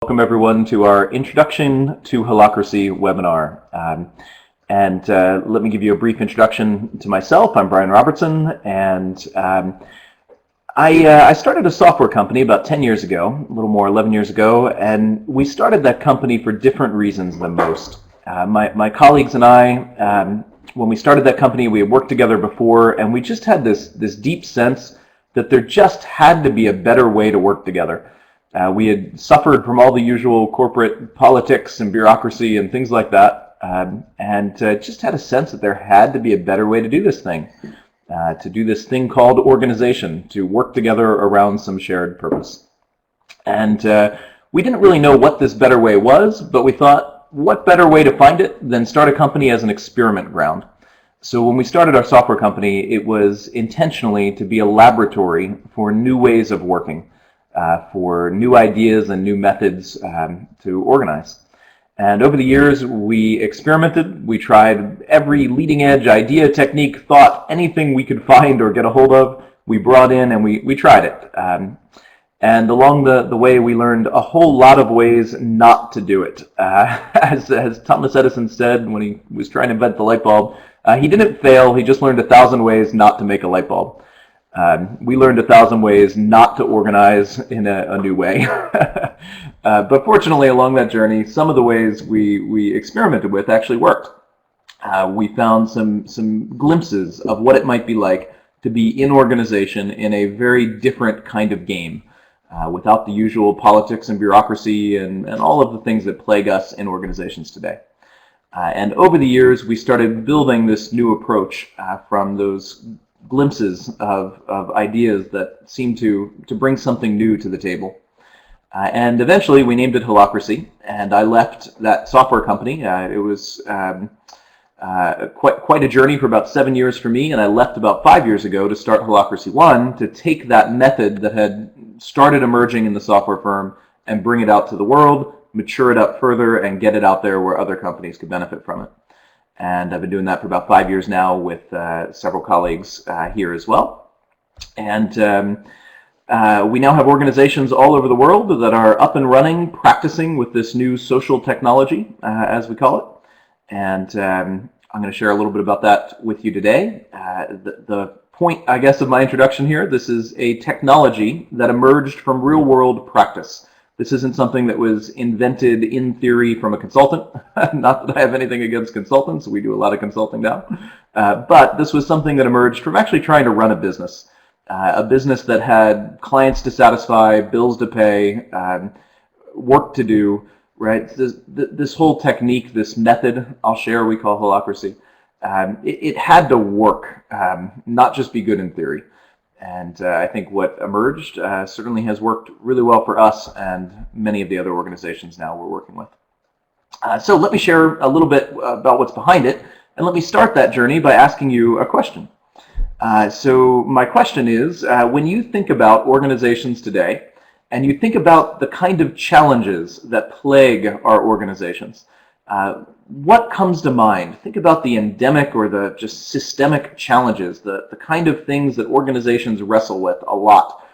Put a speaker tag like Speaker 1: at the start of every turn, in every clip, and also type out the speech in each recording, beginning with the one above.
Speaker 1: Welcome everyone to our Introduction to Holacracy webinar. Let me give you a brief introduction to myself. I'm Brian Robertson, and I started a software company about 10 years ago, a little more, 11 years ago, and we started that company for different reasons than most. My colleagues and I, when we started that company, we had worked together before, and we just had this deep sense that there just had to be a better way to work together. We had suffered from all the usual corporate politics and bureaucracy and things like that, and just had a sense that there had to be a better way to do this thing called organization, to work together around some shared purpose. And we didn't really know what this better way was, but we thought, what better way to find it than start a company as an experiment ground? So when we started our software company, it was intentionally to be a laboratory for new ways of working. For new ideas and new methods to organize. And over the years, we experimented. We tried every leading edge idea, technique, thought, anything we could find or get a hold of, we brought in and we tried it. And along the way, we learned a whole lot of ways not to do it. As Thomas Edison said when he was trying to invent the light bulb, he didn't fail, he just learned 1,000 ways not to make a light bulb. We learned 1,000 ways not to organize in a new way. But fortunately, along that journey, some of the ways we experimented with actually worked. We found some glimpses of what it might be like to be in organization in a very different kind of game, without the usual politics and bureaucracy and all of the things that plague us in organizations today. And over the years, we started building this new approach from those glimpses of ideas that seem to bring something new to the table. And eventually we named it Holacracy, and I left that software company. It was quite a journey for about 7 years for me, and I left about 5 years ago to start Holacracy One, to take that method that had started emerging in the software firm and bring it out to the world, mature it up further, and get it out there where other companies could benefit from it. And I've been doing that for about 5 years now with several colleagues here as well. And we now have organizations all over the world that are up and running, practicing with this new social technology, as we call it. And I'm going to share a little bit about that with you today. The point, I guess, of my introduction here, this is a technology that emerged from real-world practice. This isn't something that was invented in theory from a consultant. Not that I have anything against consultants. We do a lot of consulting now. But this was something that emerged from actually trying to run a business that had clients to satisfy, bills to pay, work to do, right? This whole technique, this method I'll share, we call Holacracy, it had to work, not just be good in theory. And I think what emerged certainly has worked really well for us and many of the other organizations now we're working with. So let me share a little bit about what's behind it, and let me start that journey by asking you a question. So my question is, when you think about organizations today, and you think about the kind of challenges that plague our organizations, what comes to mind? Think about the endemic or the just systemic challenges, the kind of things that organizations wrestle with a lot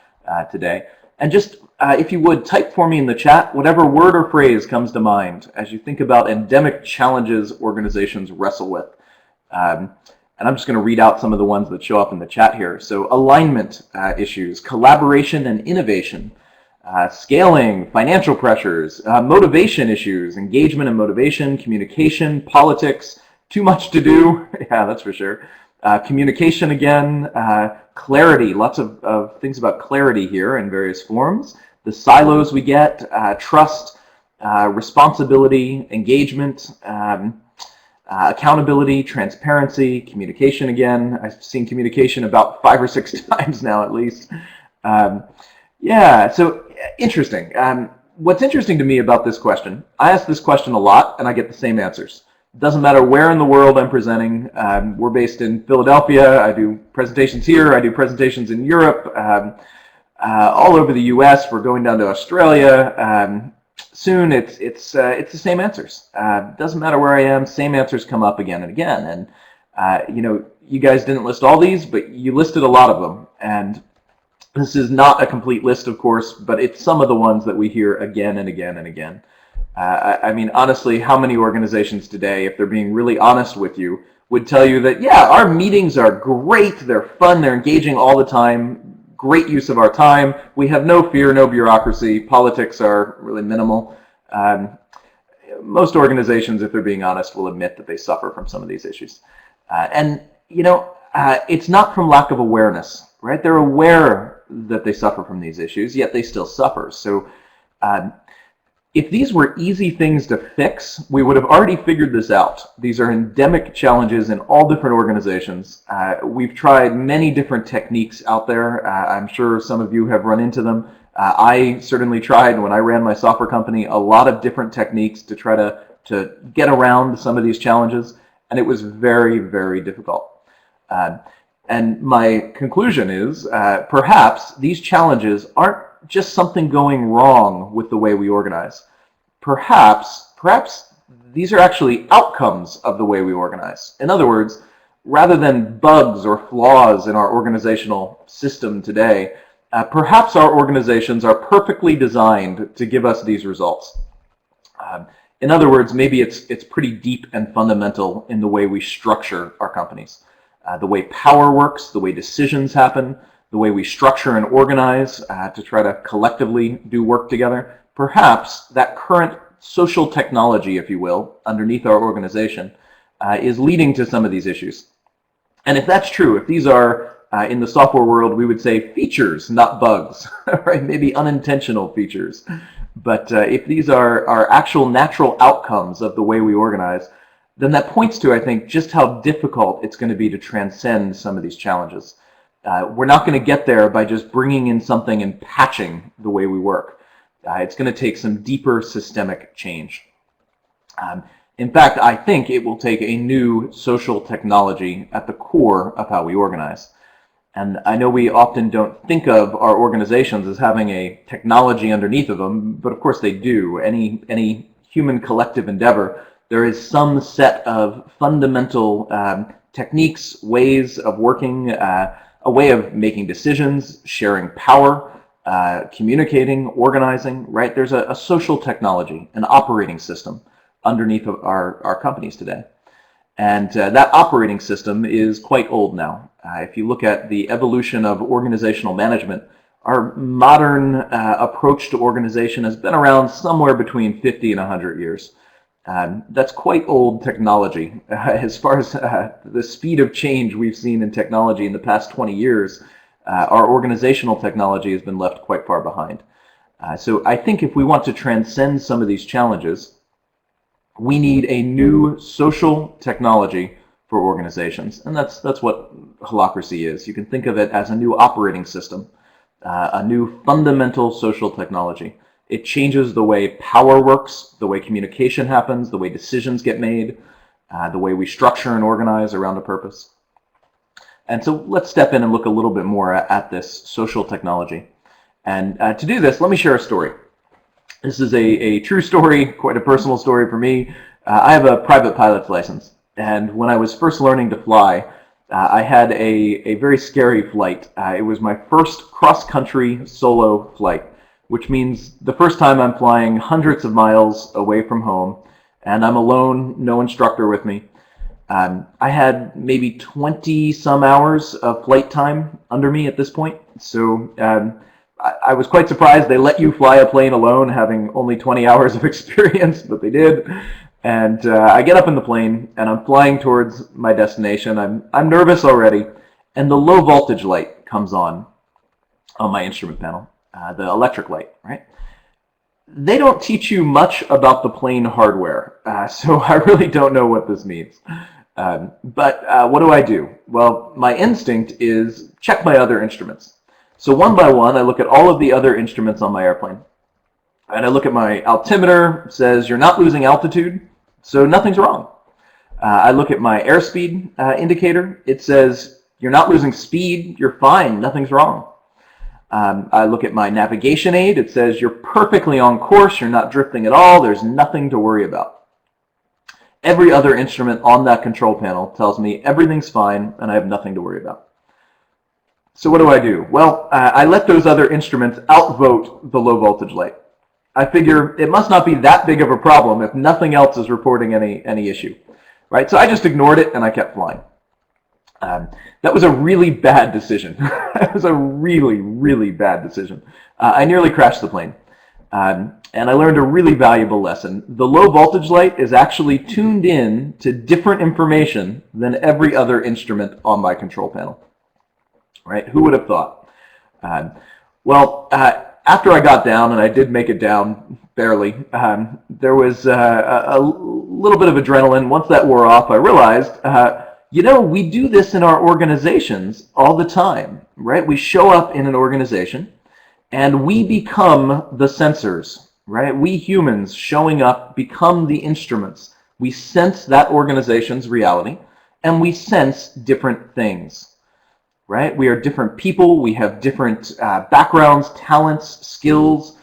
Speaker 1: today. And just, if you would, type for me in the chat whatever word or phrase comes to mind as you think about endemic challenges organizations wrestle with. And I'm just going to read out some of the ones that show up in the chat here. So alignment issues, collaboration and innovation, scaling, financial pressures, motivation issues, engagement and motivation, communication, politics, too much to do, yeah, that's for sure. Communication again, clarity, lots of things about clarity here in various forms. The silos we get, trust, responsibility, engagement, accountability, transparency, communication again. I've seen communication about 5 or 6 times now at least. Yeah, so interesting. What's interesting to me about this question, I ask this question a lot and I get the same answers. It doesn't matter where in the world I'm presenting. We're based in Philadelphia. I do presentations here. I do presentations in Europe, all over the US. We're going down to Australia. Soon it's the same answers. Doesn't matter where I am, same answers come up again and again. And you know, you guys didn't list all these, but you listed a lot of them. And This is not a complete list, of course, but it's some of the ones that we hear again and again and again. I mean, honestly, how many organizations today, if they're being really honest with you, would tell you that, yeah, our meetings are great, they're fun, they're engaging all the time, great use of our time, we have no fear, no bureaucracy, politics are really minimal. Most organizations, if they're being honest, will admit that they suffer from some of these issues. And, you know, it's not from lack of awareness, right? They're aware that they suffer from these issues, yet they still suffer. So if these were easy things to fix, we would have already figured this out. These are endemic challenges in all different organizations. We've tried many different techniques out there. I'm sure some of you have run into them. I certainly tried, when I ran my software company, a lot of different techniques to try to get around some of these challenges, and it was very, very difficult. And my conclusion is perhaps these challenges aren't just something going wrong with the way we organize. Perhaps these are actually outcomes of the way we organize. In other words, rather than bugs or flaws in our organizational system today, perhaps our organizations are perfectly designed to give us these results. In other words, maybe it's pretty deep and fundamental in the way we structure our companies. The way power works, the way decisions happen, the way we structure and organize to try to collectively do work together. Perhaps that current social technology, if you will, underneath our organization is leading to some of these issues. And if that's true, if these are, in the software world, we would say features, not bugs, right? Maybe unintentional features. But if these are actual natural outcomes of the way we organize, then that points to, I think, just how difficult it's going to be to transcend some of these challenges. We're not going to get there by just bringing in something and patching the way we work. It's going to take some deeper systemic change. In fact, I think it will take a new social technology at the core of how we organize. And I know we often don't think of our organizations as having a technology underneath of them, but of course they do. Any human collective endeavor, there is some set of fundamental techniques, ways of working, a way of making decisions, sharing power, communicating, organizing, right? There's a social technology, an operating system underneath of our companies today. And that operating system is quite old now. If you look at the evolution of organizational management, our modern approach to organization has been around somewhere between 50 and 100 years. That's quite old technology. As far as the speed of change we've seen in technology in the past 20 years, our organizational technology has been left quite far behind. So I think if we want to transcend some of these challenges, we need a new social technology for organizations. And that's what Holacracy is. You can think of it as a new operating system, a new fundamental social technology. It changes the way power works, the way communication happens, the way decisions get made, the way we structure and organize around a purpose. And so let's step in and look a little bit more at this social technology. And to do this, let me share a story. This is a true story, quite a personal story for me. I have a private pilot's license. And when I was first learning to fly, I had a very scary flight. It was my first cross-country solo flight, which means the first time I'm flying hundreds of miles away from home, and I'm alone, no instructor with me. I had maybe 20 some hours of flight time under me at this point. So I was quite surprised they let you fly a plane alone, having only 20 hours of experience, but they did. And I get up in the plane, and I'm flying towards my destination. I'm nervous already, and the low voltage light comes on my instrument panel, the electric light, right? They don't teach you much about the plane hardware, so I really don't know what this means. But what do? Well, my instinct is check my other instruments. So one by one, I look at all of the other instruments on my airplane. And I look at my altimeter, it says you're not losing altitude, so nothing's wrong. I look at my airspeed indicator, it says you're not losing speed, you're fine, nothing's wrong. I look at my navigation aid, it says you're perfectly on course, you're not drifting at all, there's nothing to worry about. Every other instrument on that control panel tells me everything's fine and I have nothing to worry about. So what do? Well, I let those other instruments outvote the low voltage light. I figure it must not be that big of a problem if nothing else is reporting any issue, right? So I just ignored it and I kept flying. That was a really bad decision. That was a really, really bad decision. I nearly crashed the plane. And I learned a really valuable lesson. The low voltage light is actually tuned in to different information than every other instrument on my control panel. Right? Who would have thought? Well, after I got down, and I did make it down barely, there was a little bit of adrenaline. Once that wore off, I realized, we do this in our organizations all the time, right? We show up in an organization, and we become the sensors, right? We humans showing up become the instruments. We sense that organization's reality, and we sense different things. Right? We are different people. We have different backgrounds, talents, skills,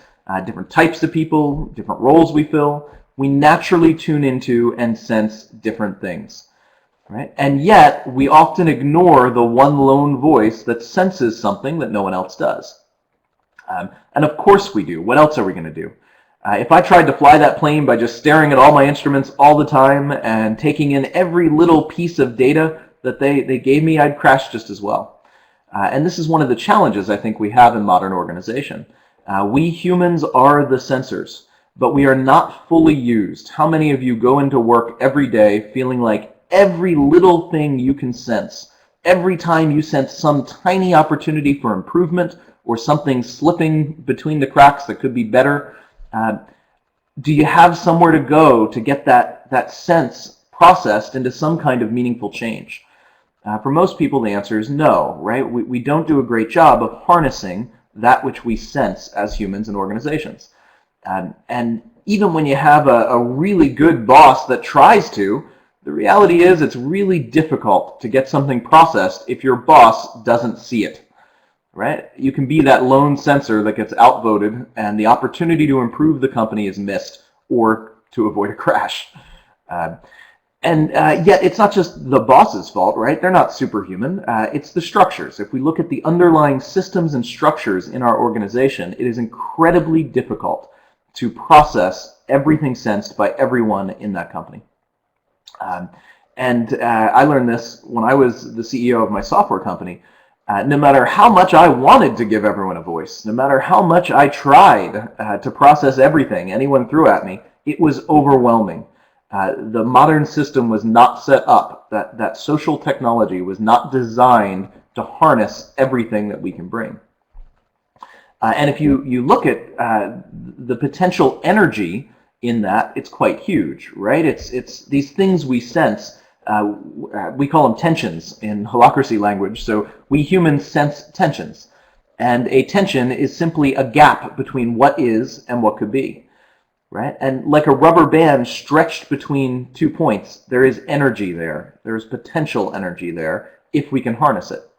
Speaker 1: different types of people, different roles we fill. We naturally tune into and sense different things. Right? And yet, we often ignore the one lone voice that senses something that no one else does. And of course we do. What else are we going to do? If I tried to fly that plane by just staring at all my instruments all the time and taking in every little piece of data that they gave me, I'd crash just as well. And this is one of the challenges I think we have in modern organization. We humans are the sensors, but we are not fully used. How many of you go into work every day feeling like every little thing you can sense, every time you sense some tiny opportunity for improvement or something slipping between the cracks that could be better, do you have somewhere to go to get that sense processed into some kind of meaningful change? For most people, the answer is no, right? We don't do a great job of harnessing that which we sense as humans and organizations. And even when you have a really good boss that tries to, the reality is it's really difficult to get something processed if your boss doesn't see it, right? You can be that lone sensor that gets outvoted and the opportunity to improve the company is missed or to avoid a crash. And yet it's not just the boss's fault, right? They're not superhuman. It's the structures. If we look at the underlying systems and structures in our organization, it is incredibly difficult to process everything sensed by everyone in that company. I learned this when I was the CEO of my software company. No matter how much I wanted to give everyone a voice, no matter how much I tried to process everything anyone threw at me, it was overwhelming. The modern system was not set up, that social technology was not designed to harness everything that we can bring. And if you look at the potential energy in that, it's quite huge, right? It's these things we sense, we call them tensions in Holacracy language, so we humans sense tensions. And a tension is simply a gap between what is and what could be. Right? And like a rubber band stretched between 2 points, there is energy there. There's potential energy there if we can harness it.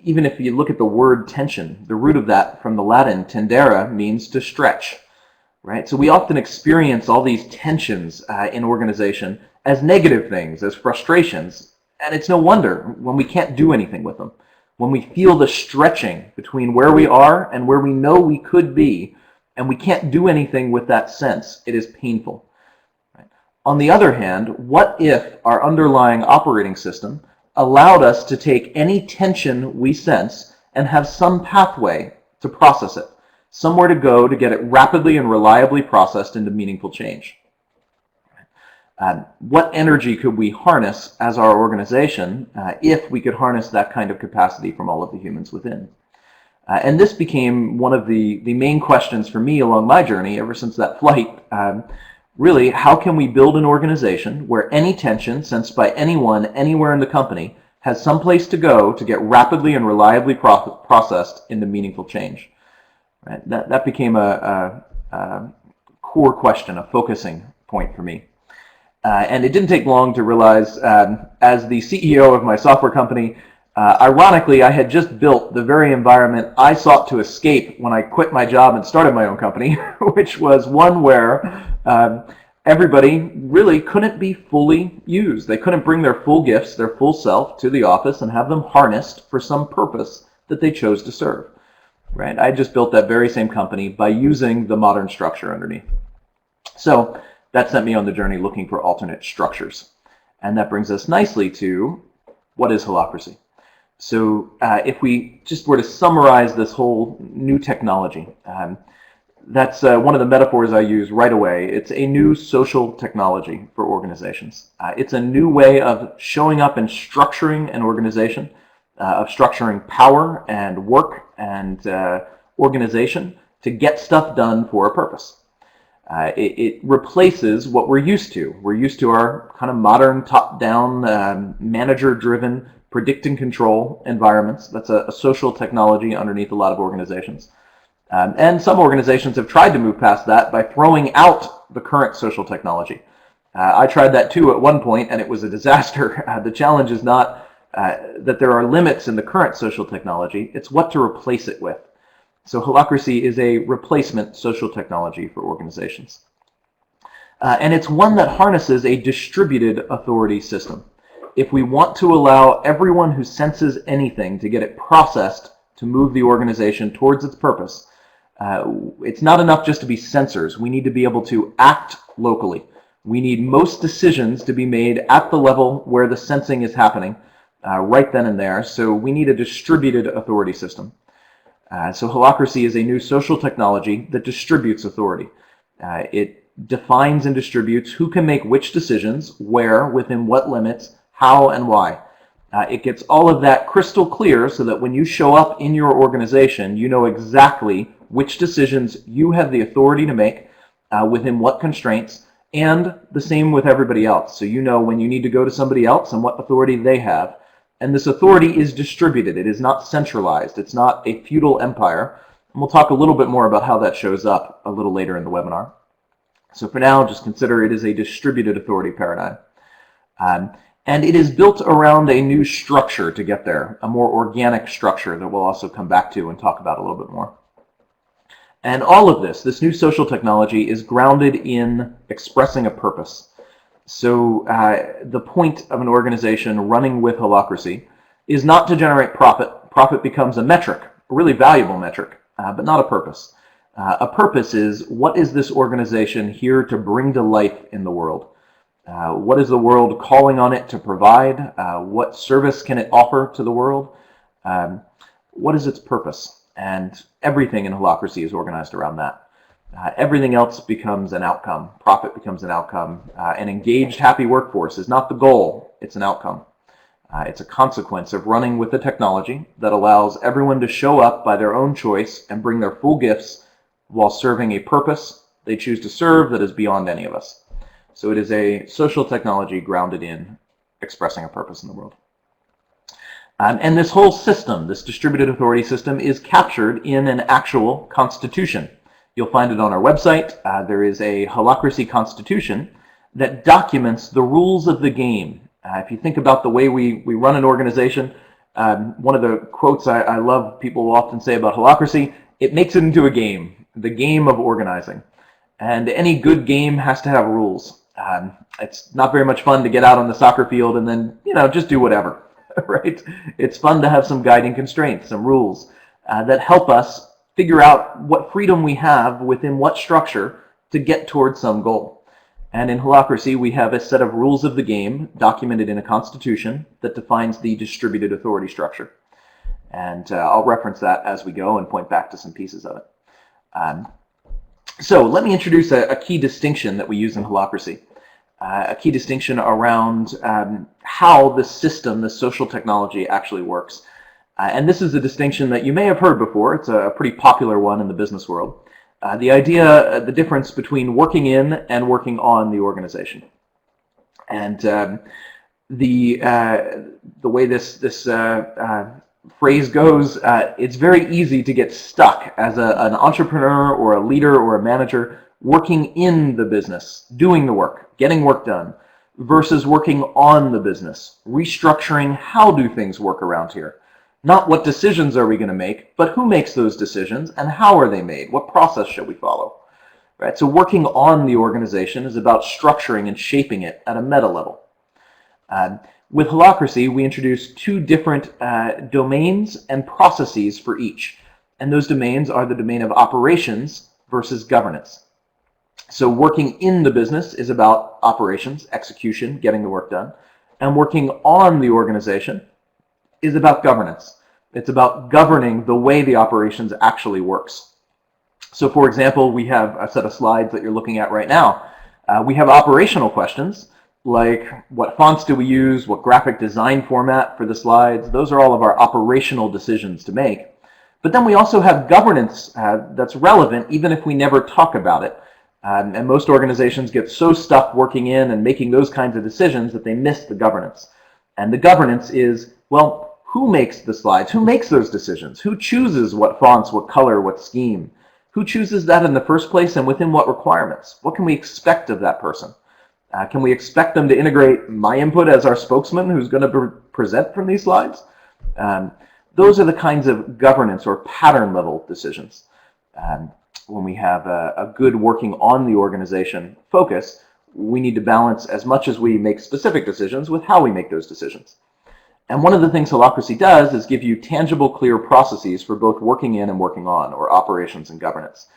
Speaker 1: Even if you look at the word tension, the root of that from the Latin tendere means to stretch. Right? So we often experience all these tensions in organization as negative things, as frustrations. And it's no wonder when we can't do anything with them. When we feel the stretching between where we are and where we know we could be, and we can't do anything with that sense, it is painful. Right? On the other hand, what if our underlying operating system allowed us to take any tension we sense and have some pathway to process it, somewhere to go to get it rapidly and reliably processed into meaningful change? What energy could we harness as our organization if we could harness that kind of capacity from all of the humans within? And this became one of the main questions for me along my journey ever since that flight. Really, how can we build an organization where any tension sensed by anyone, anywhere in the company, has some place to go to get rapidly and reliably processed into meaningful change? Right? That became a core question, a focusing point for me. And it didn't take long to realize, as the CEO of my software company, ironically, I had just built the very environment I sought to escape when I quit my job and started my own company, which was one where everybody really couldn't be fully used. They couldn't bring their full gifts, their full self to the office and have them harnessed for some purpose that they chose to serve. Right? I just built that very same company by using the modern structure underneath. So that sent me on the journey looking for alternate structures. And that brings us nicely to what is holacracy. So if we just were to summarize this whole new technology, that's one of the metaphors I use right away. It's a new social technology for organizations. It's a new way of showing up and structuring an organization, of structuring power and work and organization to get stuff done for a purpose. It replaces what we're used to. We're used to our kind of modern top-down, manager-driven, predict and control environments. That's a social technology underneath a lot of organizations. And some organizations have tried to move past that by throwing out the current social technology. I tried that too at one point, and it was a disaster. The challenge is not that there are limits in the current social technology, it's what to replace it with. So holacracy is a replacement social technology for organizations. And it's one that harnesses a distributed authority system. If we want to allow everyone who senses anything to get it processed to move the organization towards its purpose, it's not enough just to be sensors. We need to be able to act locally. We need most decisions to be made at the level where the sensing is happening, right then and there. So we need a distributed authority system. So holacracy is a new social technology that distributes authority. It defines and distributes who can make which decisions, where, within what limits, how, and why. It gets all of that crystal clear so that when you show up in your organization, you know exactly which decisions you have the authority to make, within what constraints, and the same with everybody else. So you know when you need to go to somebody else and what authority they have. And this authority is distributed. It is not centralized. It's not a feudal empire. And we'll talk a little bit more about how that shows up a little later in the webinar. So for now, just consider it is a distributed authority paradigm. And it is built around a new structure to get there, a more organic structure that we'll also come back to and talk about a little bit more. And all of this new social technology is grounded in expressing a purpose. So the point of an organization running with holacracy is not to generate profit. Profit becomes a metric, a really valuable metric, but not a purpose. A purpose is, what is this organization here to bring to life in the world? What is the world calling on it to provide? What service can it offer to the world? What is its purpose? And everything in holacracy is organized around that. Everything else becomes an outcome. Profit becomes an outcome. An engaged, happy workforce is not the goal, it's an outcome. It's a consequence of running with a technology that allows everyone to show up by their own choice and bring their full gifts while serving a purpose they choose to serve that is beyond any of us. So it is a social technology grounded in expressing a purpose in the world. And this whole system, this distributed authority system, is captured in an actual constitution. You'll find it on our website. There is a holacracy constitution that documents the rules of the game. If you think about the way we run an organization, one of the quotes I love people will often say about holacracy, it makes it into a game, the game of organizing. And any good game has to have rules. It's not very much fun to get out on the soccer field and then, just do whatever, right? It's fun to have some guiding constraints, some rules that help us figure out what freedom we have within what structure to get towards some goal. And in holacracy, we have a set of rules of the game documented in a constitution that defines the distributed authority structure. And I'll reference that as we go and point back to some pieces of it. So let me introduce a key distinction that we use in holacracy. A key distinction around how the system, the social technology actually works. And this is a distinction that you may have heard before. It's a pretty popular one in the business world. The difference between working in and working on the organization. And the way this phrase goes, it's very easy to get stuck as an entrepreneur or a leader or a manager working in the business, doing the work, getting work done, versus working on the business, restructuring how do things work around here. Not what decisions are we going to make, but who makes those decisions and how are they made? What process should we follow? right? So working on the organization is about structuring and shaping it at a meta level. With Holacracy, we introduced two different domains and processes for each. And those domains are the domain of operations versus governance. So working in the business is about operations, execution, getting the work done. And working on the organization is about governance. It's about governing the way the operations actually works. So for example, we have a set of slides that you're looking at right now. We have operational questions like what fonts do we use, what graphic design format for the slides. Those are all of our operational decisions to make. But then we also have governance that's relevant even if we never talk about it. And most organizations get so stuck working in and making those kinds of decisions that they miss the governance. And the governance is, well, who makes the slides? Who makes those decisions? Who chooses what fonts, what color, what scheme? Who chooses that in the first place and within what requirements? What can we expect of that person? Can we expect them to integrate my input as our spokesman who's going to present from these slides? Those are the kinds of governance or pattern level decisions. When we have a good working on the organization focus, we need to balance as much as we make specific decisions with how we make those decisions. And one of the things Holacracy does is give you tangible, clear processes for both working in and working on, or operations and governance.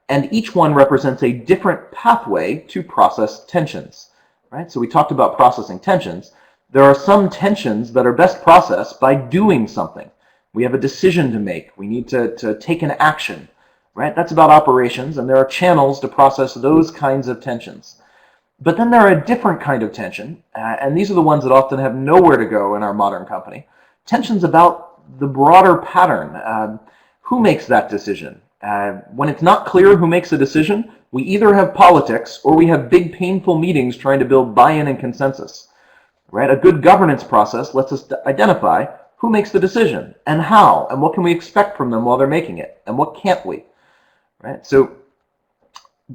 Speaker 1: And each one represents a different pathway to process tensions, right? So we talked about processing tensions. There are some tensions that are best processed by doing something. We have a decision to make. We need to take an action, right? That's about operations, and there are channels to process those kinds of tensions. But then there are a different kind of tension, and these are the ones that often have nowhere to go in our modern company. Tensions about the broader pattern. Who makes that decision? When it's not clear who makes a decision, we either have politics or we have big, painful meetings trying to build buy-in and consensus. Right? A good governance process lets us identify who makes the decision and how, and what can we expect from them while they're making it, and what can't we. Right? So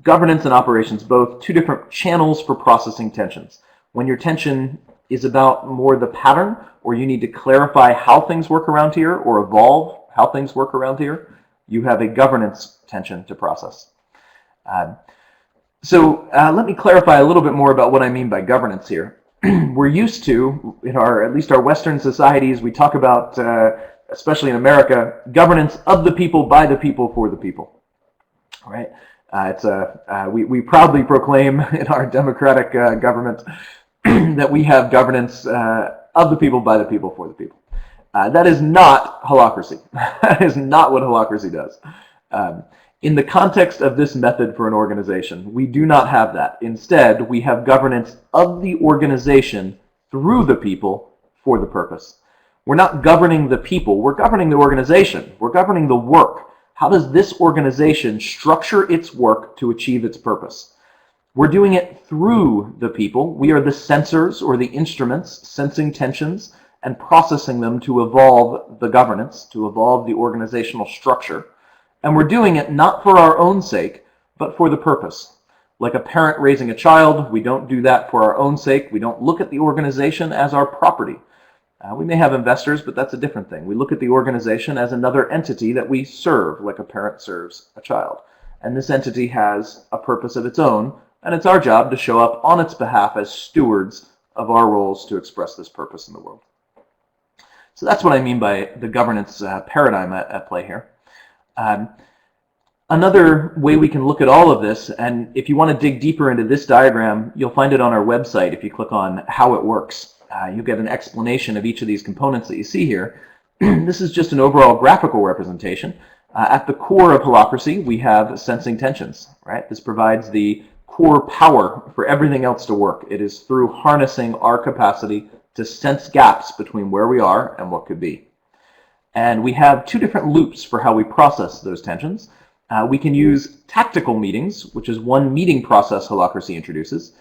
Speaker 1: governance and operations, both two different channels for processing tensions. When your tension is about more the pattern, or you need to clarify how things work around here or evolve how things work around here, you have a governance tension to process. So let me clarify a little bit more about what I mean by governance here. We're used to, in at least our Western societies, we talk about, especially in America, governance of the people, by the people, for the people. All right? We proudly proclaim in our democratic government that we have governance of the people, by the people, for the people. That is not Holacracy. That is not what Holacracy does. In the context of this method for an organization, we do not have that. Instead, we have governance of the organization through the people for the purpose. We're not governing the people, we're governing the organization. We're governing the work. How does this organization structure its work to achieve its purpose? We're doing it through the people. We are the sensors or the instruments sensing tensions and processing them to evolve the governance, to evolve the organizational structure. And we're doing it not for our own sake, but for the purpose. Like a parent raising a child, we don't do that for our own sake. We don't look at the organization as our property. We may have investors, but that's a different thing. We look at the organization as another entity that we serve, like a parent serves a child. And this entity has a purpose of its own, and it's our job to show up on its behalf as stewards of our roles to express this purpose in the world. So that's what I mean by the governance paradigm at play here. Another way we can look at all of this, and if you want to dig deeper into this diagram, you'll find it on our website if you click on how it works. You get an explanation of each of these components that you see here. This is just an overall graphical representation. At the core of Holacracy, we have sensing tensions, right? This provides the core power for everything else to work. It is through harnessing our capacity to sense gaps between where we are and what could be. And we have two different loops for how we process those tensions. We can use tactical meetings, which is one meeting process Holacracy introduces,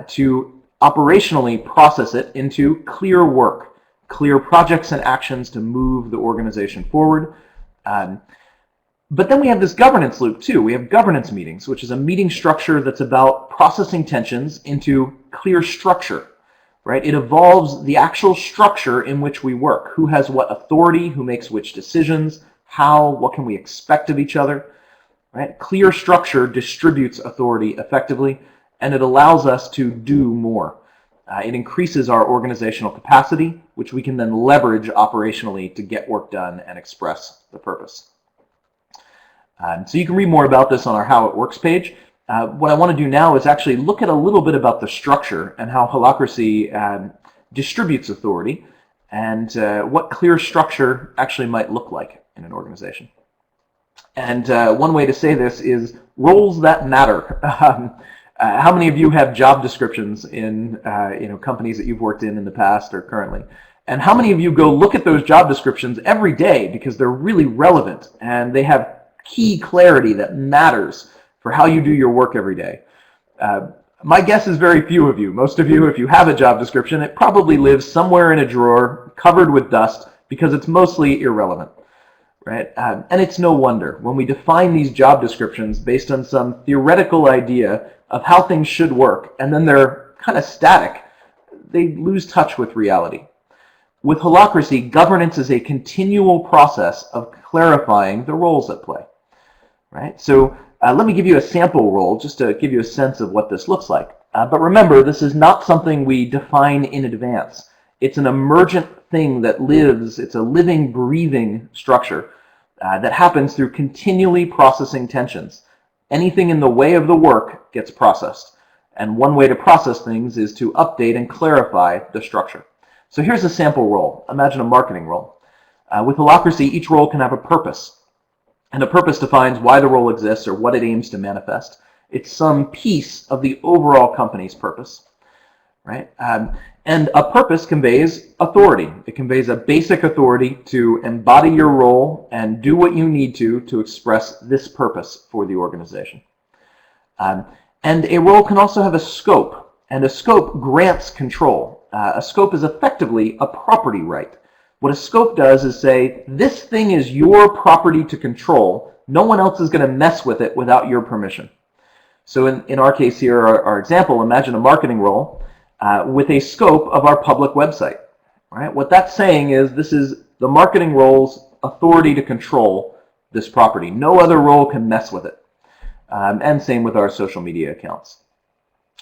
Speaker 1: to operationally process it into clear work, clear projects and actions to move the organization forward. But then we have this governance loop too. We have governance meetings, which is a meeting structure that's about processing tensions into clear structure, right? It evolves the actual structure in which we work. Who has what authority, who makes which decisions, how, what can we expect of each other? Right? Clear structure distributes authority effectively, and it allows us to do more. It increases our organizational capacity, which we can then leverage operationally to get work done and express the purpose. So you can read more about this on our How It Works page. What I want to do now is actually look at a little bit about the structure and how Holacracy distributes authority and what clear structure actually might look like in an organization. And one way to say this is roles that matter. How many of you have job descriptions in companies that you've worked in the past or currently? And how many of you go look at those job descriptions every day because they're really relevant and they have key clarity that matters for how you do your work every day? My guess is very few of you. Most of you, if you have a job description, it probably lives somewhere in a drawer covered with dust because it's mostly irrelevant. Right? And it's no wonder. When we define these job descriptions based on some theoretical idea of how things should work, and then they're kind of static, they lose touch with reality. With Holacracy, governance is a continual process of clarifying the roles at play. Right? So let me give you a sample role just to give you a sense of what this looks like. But remember, this is not something we define in advance. It's an emergent thing that lives. It's a living, breathing structure that happens through continually processing tensions. Anything in the way of the work gets processed. And one way to process things is to update and clarify the structure. So here's a sample role. Imagine a marketing role. With Holacracy, each role can have a purpose. And the purpose defines why the role exists or what it aims to manifest. It's some piece of the overall company's purpose. Right? And a purpose conveys authority. It conveys a basic authority to embody your role and do what you need to express this purpose for the organization. And a role can also have a scope, and a scope grants control. A scope is effectively a property right. What a scope does is say, this thing is your property to control. No one else is going to mess with it without your permission. So in our case here, our example, imagine a marketing role with a scope of our public website. Right? What that's saying is this is the marketing role's authority to control this property. No other role can mess with it. And same with our social media accounts.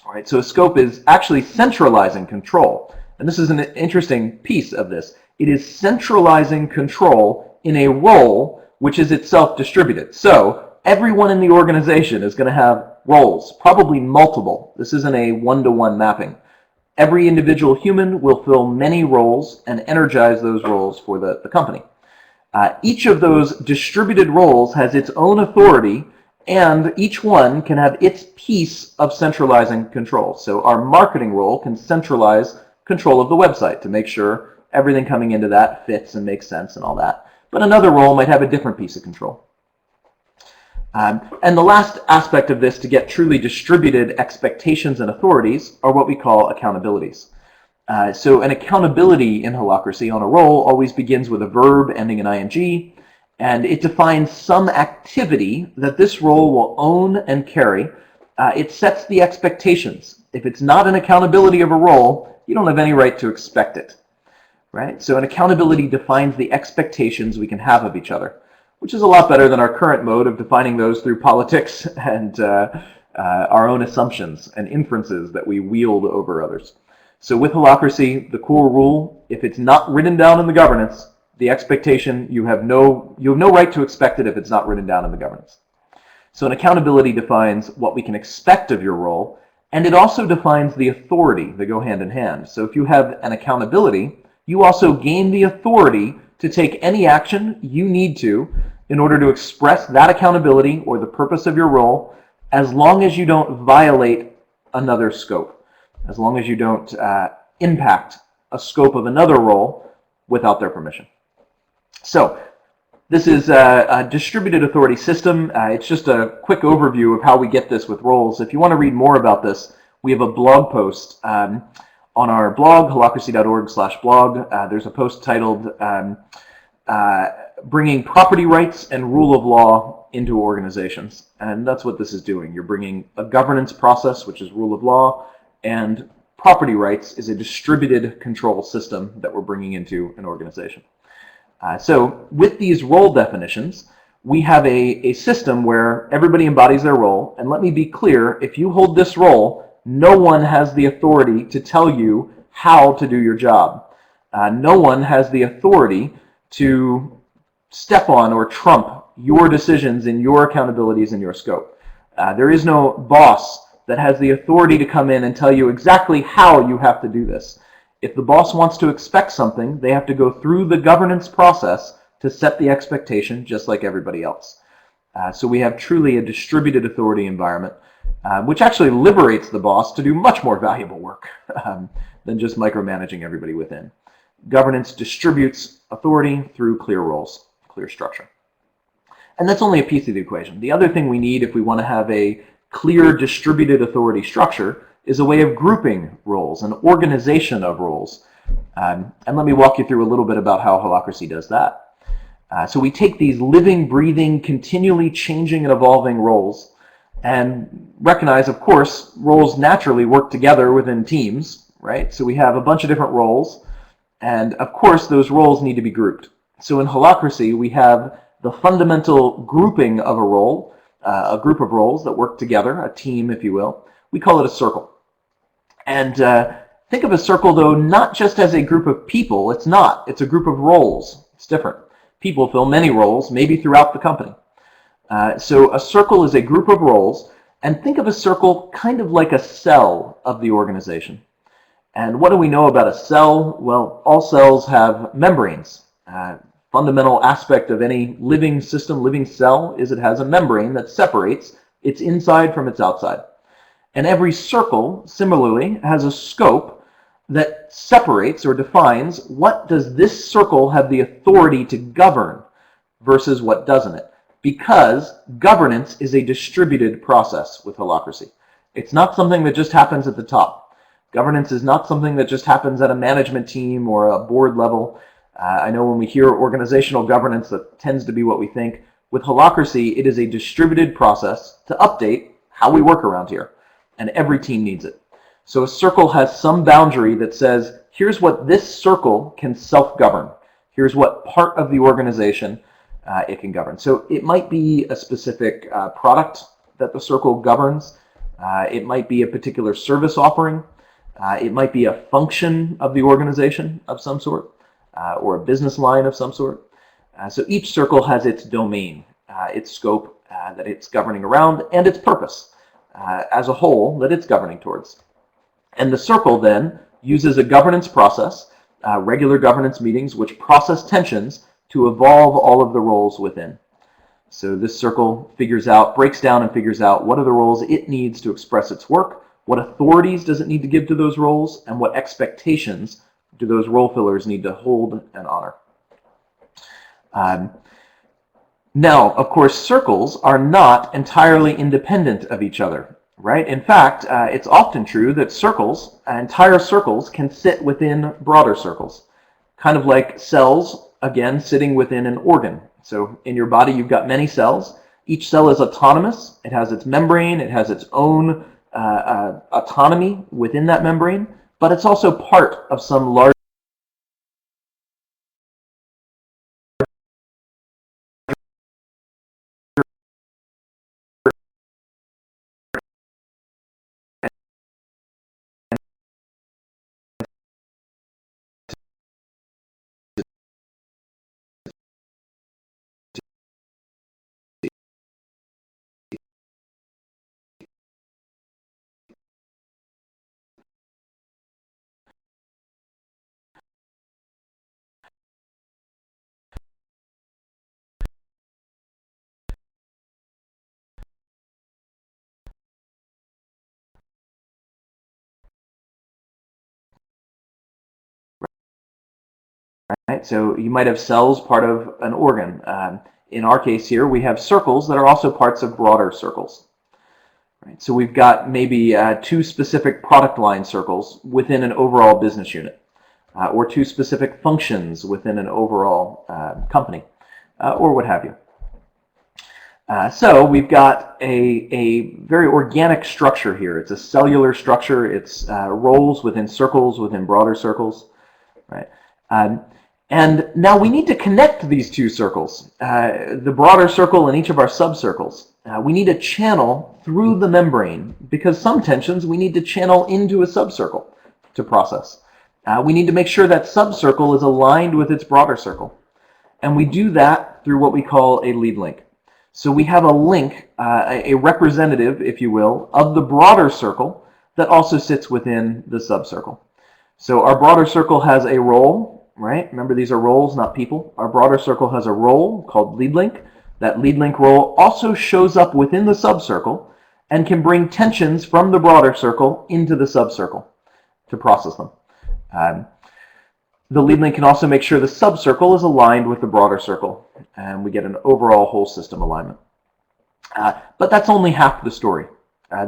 Speaker 1: All right, so a scope is actually centralizing control. And this is an interesting piece of this. It is centralizing control in a role which is itself distributed. So everyone in the organization is going to have roles, probably multiple. This isn't a one-to-one mapping. Every individual human will fill many roles and energize those roles for the company. Each of those distributed roles has its own authority, and each one can have its piece of centralizing control. So our marketing role can centralize control of the website to make sure everything coming into that fits and makes sense and all that. But another role might have a different piece of control. And the last aspect of this to get truly distributed expectations and authorities are what we call accountabilities. So an accountability in Holacracy on a role always begins with a verb ending in ing, and it defines some activity that this role will own and carry. It sets the expectations. If it's not an accountability of a role, you don't have any right to expect it. Right? So an accountability defines the expectations we can have of each other, which is a lot better than our current mode of defining those through politics and our own assumptions and inferences that we wield over others. So with Holacracy, the core rule, if it's not written down in the governance, the expectation, you have no right to expect it if it's not written down in the governance. So an accountability defines what we can expect of your role, and it also defines the authority. They go hand in hand. So if you have an accountability, you also gain the authority to take any action you need to in order to express that accountability or the purpose of your role, as long as you don't violate another scope, as long as you don't impact a scope of another role without their permission. So this is a distributed authority system. It's just a quick overview of how we get this with roles. If you want to read more about this, we have a blog post on our blog, holacracy.org/blog. There's a post titled Bringing Property Rights and Rule of Law into Organizations. And that's what this is doing. You're bringing a governance process, which is rule of law, and property rights is a distributed control system that we're bringing into an organization. So with these role definitions, we have a system where everybody embodies their role. And let me be clear, if you hold this role, no one has the authority to tell you how to do your job. No one has the authority to step on or trump your decisions and your accountabilities and your scope. There is no boss that has the authority to come in and tell you exactly how you have to do this. If the boss wants to expect something, they have to go through the governance process to set the expectation, just like everybody else. So we have truly a distributed authority environment, which actually liberates the boss to do much more valuable work than just micromanaging everybody within. Governance distributes authority through clear roles, clear structure. And that's only a piece of the equation. The other thing we need if we want to have a clear distributed authority structure is a way of grouping roles, an organization of roles. And let me walk you through a little bit about how Holacracy does that. So we take these living, breathing, continually changing and evolving roles and recognize, of course, roles naturally work together within teams, right? So we have a bunch of different roles, and of course those roles need to be grouped. So in Holacracy we have the fundamental grouping of a role, a group of roles that work together, a team if you will. We call it a circle. And think of a circle though not just as a group of people. It's not. It's a group of roles. It's different. People fill many roles, maybe throughout the company. So a circle is a group of roles, and think of a circle kind of like a cell of the organization. And what do we know about a cell? Well, all cells have membranes. Fundamental aspect of any living system, living cell, is it has a membrane that separates its inside from its outside. And every circle, similarly, has a scope that separates or defines what does this circle have the authority to govern versus what doesn't it. Because governance is a distributed process with Holacracy. It's not something that just happens at the top. Governance is not something that just happens at a management team or a board level. I know when we hear organizational governance, that tends to be what we think. With Holacracy, it is a distributed process to update how we work around here, and every team needs it. So a circle has some boundary that says, here's what this circle can self-govern. Here's what part of the organization it can govern. So it might be a specific product that the circle governs. It might be a particular service offering. It might be a function of the organization of some sort, or a business line of some sort. So each circle has its domain, its scope that it's governing around, and its purpose as a whole that it's governing towards. And the circle then uses a governance process, regular governance meetings, which process tensions to evolve all of the roles within. So this circle breaks down and figures out what are the roles it needs to express its work, what authorities does it need to give to those roles, and what expectations do those role fillers need to hold and honor. Now, of course, circles are not entirely independent of each other. Right? In fact, it's often true that circles, entire circles, can sit within broader circles. Kind of like cells, again, sitting within an organ. So in your body, you've got many cells. Each cell is autonomous. It has its membrane. It has its own autonomy within that membrane. But it's also part of some large right? So you might have cells part of an organ. In our case here, we have circles that are also parts of broader circles. Right? So we've got maybe two specific product line circles within an overall business unit, or two specific functions within an overall company, or what have you. So we've got a very organic structure here. It's a cellular structure. It's roles within circles, within broader circles, right? And now we need to connect these two circles, the broader circle and each of our subcircles. We need a channel through the membrane because some tensions we need to channel into a subcircle to process. We need to make sure that subcircle is aligned with its broader circle. And we do that through what we call a lead link. So we have a link, a representative, if you will, of the broader circle that also sits within the subcircle. So our broader circle has a role, right? Remember, these are roles, not people. Our broader circle has a role called lead link. That lead link role also shows up within the subcircle and can bring tensions from the broader circle into the subcircle to process them. The lead link can also make sure the subcircle is aligned with the broader circle, and we get an overall whole system alignment. But that's only half the story.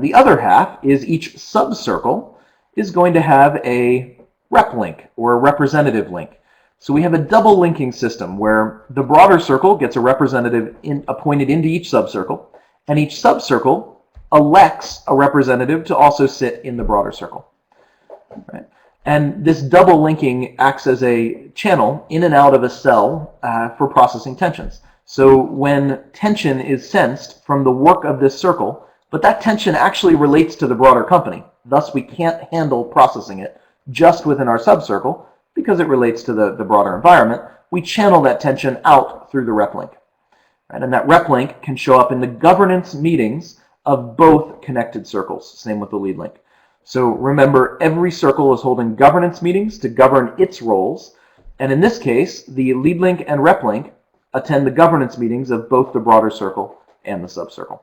Speaker 1: The other half is each subcircle is going to have a rep link or a representative link. So we have a double linking system where the broader circle gets a representative appointed into each subcircle, and each subcircle elects a representative to also sit in the broader circle. Right? And this double linking acts as a channel in and out of a cell for processing tensions. So when tension is sensed from the work of this circle, but that tension actually relates to the broader company, thus we can't handle processing it just within our subcircle because it relates to the broader environment, we channel that tension out through the rep link. Right? And that rep link can show up in the governance meetings of both connected circles, same with the lead link. So remember, every circle is holding governance meetings to govern its roles, and in this case, the lead link and rep link attend the governance meetings of both the broader circle and the subcircle.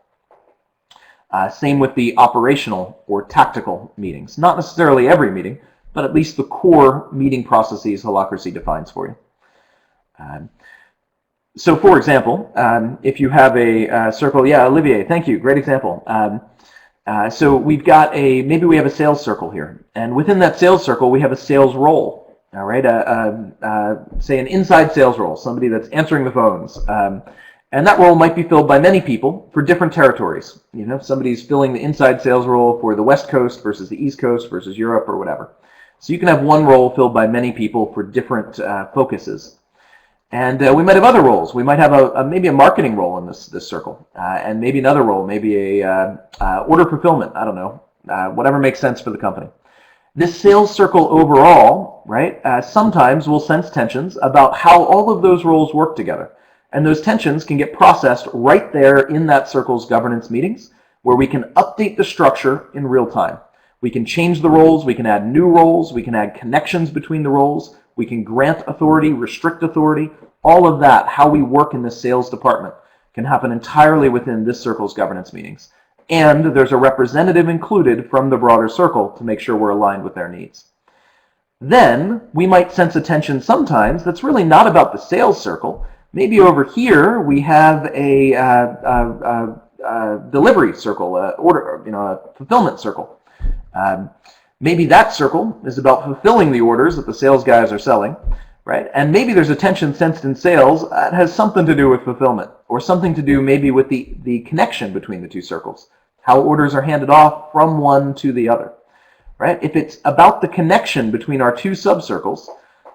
Speaker 1: Same with the operational or tactical meetings. Not necessarily every meeting, but at least the core meeting processes Holacracy defines for you. So for example, if you have a circle, yeah, Olivier, thank you, great example. So we've got maybe we have a sales circle here, and within that sales circle we have a sales role, all right, say an inside sales role, somebody that's answering the phones, and that role might be filled by many people for different territories. You know, somebody's filling the inside sales role for the West Coast versus the East Coast versus Europe or whatever. So you can have one role filled by many people for different focuses. And we might have other roles. We might have maybe a marketing role in this circle, and maybe another role, maybe a order fulfillment. I don't know, whatever makes sense for the company. This sales circle overall, right, sometimes will sense tensions about how all of those roles work together. And those tensions can get processed right there in that circle's governance meetings, where we can update the structure in real time. We can change the roles, we can add new roles, we can add connections between the roles, we can grant authority, restrict authority. All of that, how we work in the sales department, can happen entirely within this circle's governance meetings. And there's a representative included from the broader circle to make sure we're aligned with their needs. Then we might sense a tension sometimes that's really not about the sales circle. Maybe over here we have a delivery circle, a fulfillment circle. Maybe that circle is about fulfilling the orders that the sales guys are selling, right? And maybe there's a tension sensed in sales that has something to do with fulfillment, or something to do maybe with the connection between the two circles, how orders are handed off from one to the other, right? If it's about the connection between our two subcircles,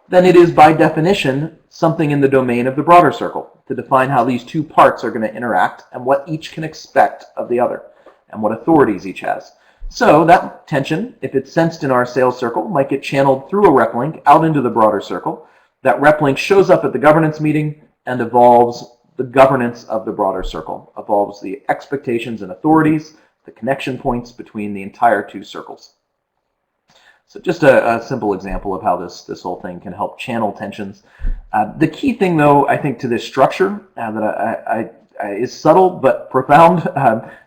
Speaker 1: then it is by definition something in the domain of the broader circle to define how these two parts are going to interact and what each can expect of the other and what authorities each has. So that tension, if it's sensed in our sales circle, might get channeled through a rep link out into the broader circle. That rep link shows up at the governance meeting and evolves the governance of the broader circle, evolves the expectations and authorities, the connection points between the entire two circles. So just a simple example of how this whole thing can help channel tensions. The key thing, though, I think, to this structure that is subtle but profound.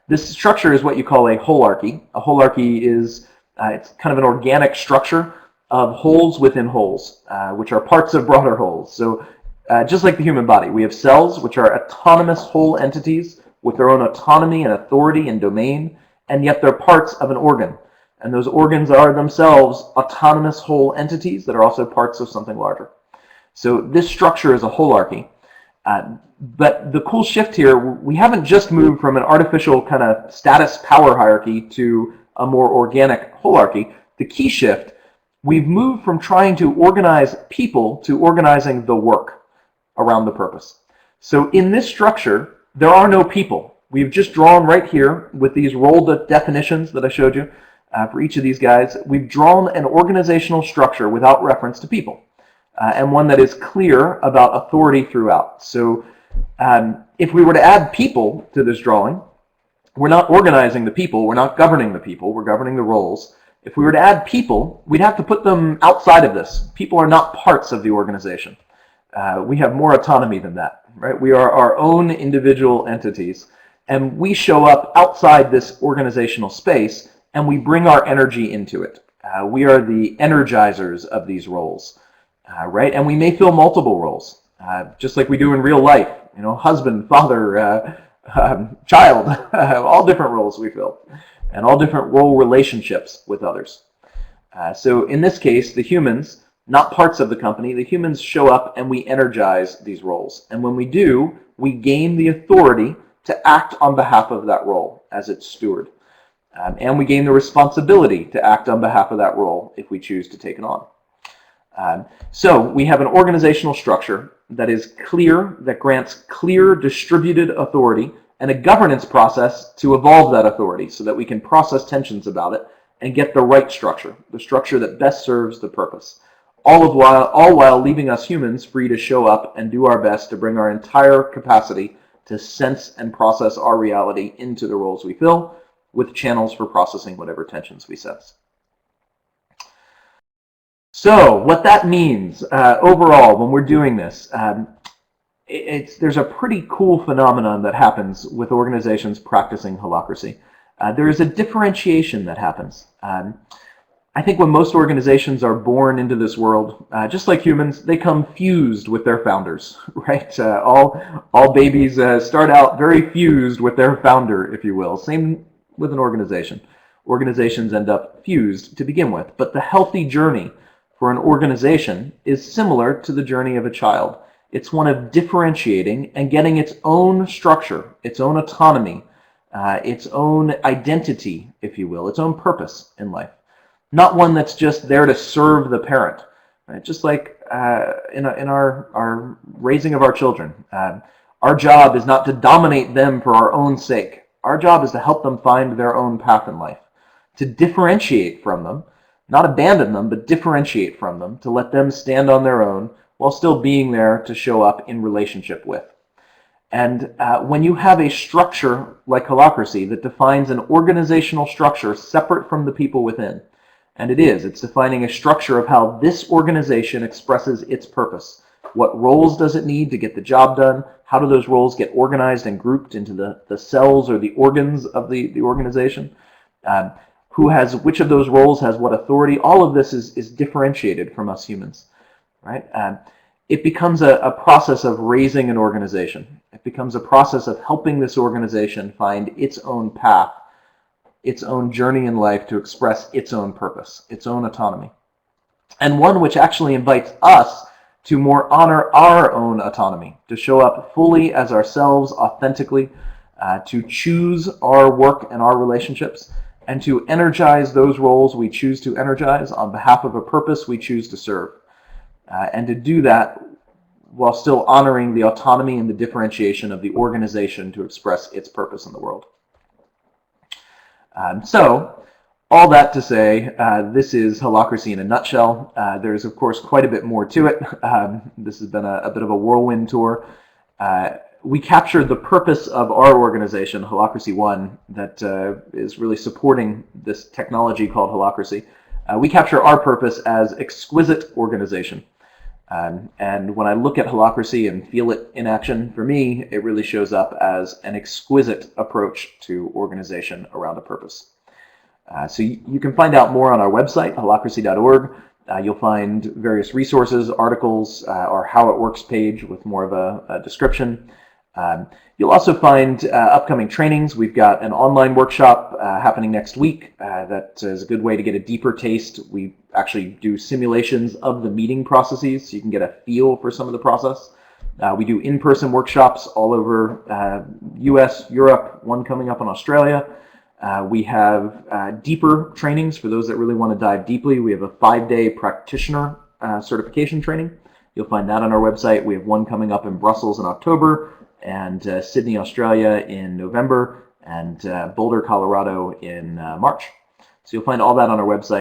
Speaker 1: This structure is what you call a holarchy. A holarchy is it's kind of an organic structure of wholes within wholes, which are parts of broader wholes. So just like the human body, we have cells, which are autonomous whole entities with their own autonomy and authority and domain, and yet they're parts of an organ. And those organs are themselves autonomous whole entities that are also parts of something larger. So this structure is a holarchy. But the cool shift here, we haven't just moved from an artificial kind of status power hierarchy to a more organic holarchy. The key shift, We've moved from trying to organize people to organizing the work around the purpose. So in this structure, there are no people. We've just drawn right here with these role definitions that I showed you for each of these guys. We've drawn an organizational structure without reference to people, and one that is clear about authority throughout. So if we were to add people to this drawing, we're not organizing the people, we're not governing the people, we're governing the roles. If we were to add people, we'd have to put them outside of this. People are not parts of the organization. We have more autonomy than that, right? We are our own individual entities, and we show up outside this organizational space, and we bring our energy into it. We are the energizers of these roles, right? And we may fill multiple roles, just like we do in real life. You know, husband, father, child, all different roles we fill, and all different role relationships with others. So in this case, the humans, not parts of the company, the humans show up and we energize these roles. And when we do, we gain the authority to act on behalf of that role as its steward. And we gain the responsibility to act on behalf of that role if we choose to take it on. So we have an organizational structure that is clear, that grants clear distributed authority, and a governance process to evolve that authority so that we can process tensions about it and get the right structure, the structure that best serves the purpose, all while leaving us humans free to show up and do our best to bring our entire capacity to sense and process our reality into the roles we fill, with channels for processing whatever tensions we sense. So what that means overall when we're doing this, there's a pretty cool phenomenon that happens with organizations practicing holacracy. There is a differentiation that happens. I think when most organizations are born into this world, just like humans, they come fused with their founders, right? All babies start out very fused with their founder, if you will. Same with an organization. Organizations end up fused to begin with, but the healthy journey for an organization is similar to the journey of a child. It's one of differentiating and getting its own structure, its own autonomy, its own identity, if you will, its own purpose in life. Not one that's just there to serve the parent, right? Just like in our raising of our children. Our job is not to dominate them for our own sake. Our job is to help them find their own path in life, to differentiate from them, not abandon them, but differentiate from them, to let them stand on their own while still being there to show up in relationship with. And when you have a structure like holacracy that defines an organizational structure separate from the people within, and it's defining a structure of how this organization expresses its purpose. What roles does it need to get the job done? How do those roles get organized and grouped into the cells or the organs of the organization? Which of those roles has what authority? All of this is differentiated from us humans, right? It becomes a process of raising an organization. It becomes a process of helping this organization find its own path, its own journey in life to express its own purpose, its own autonomy. And one which actually invites us to more honor our own autonomy, to show up fully as ourselves authentically, to choose our work and our relationships, and to energize those roles we choose to energize on behalf of a purpose we choose to serve. And to do that while still honoring the autonomy and the differentiation of the organization to express its purpose in the world. So, all that to say, this is holacracy in a nutshell. There's, of course, quite a bit more to it. This has been a bit of a whirlwind tour. We captured the purpose of our organization, Holacracy One, that is really supporting this technology called holacracy. We capture our purpose as exquisite organization. And when I look at holacracy and feel it in action, for me, it really shows up as an exquisite approach to organization around a purpose. So you can find out more on our website, holacracy.org. You'll find various resources, articles, our How It Works page with more of a description. You'll also find upcoming trainings. We've got an online workshop happening next week that is a good way to get a deeper taste. We actually do simulations of the meeting processes so you can get a feel for some of the process. We do in-person workshops all over US, Europe, one coming up in Australia. We have deeper trainings for those that really want to dive deeply. We have a 5-day practitioner certification training. You'll find that on our website. We have one coming up in Brussels in October, and Sydney, Australia in November, and Boulder, Colorado in March. So you'll find all that on our website.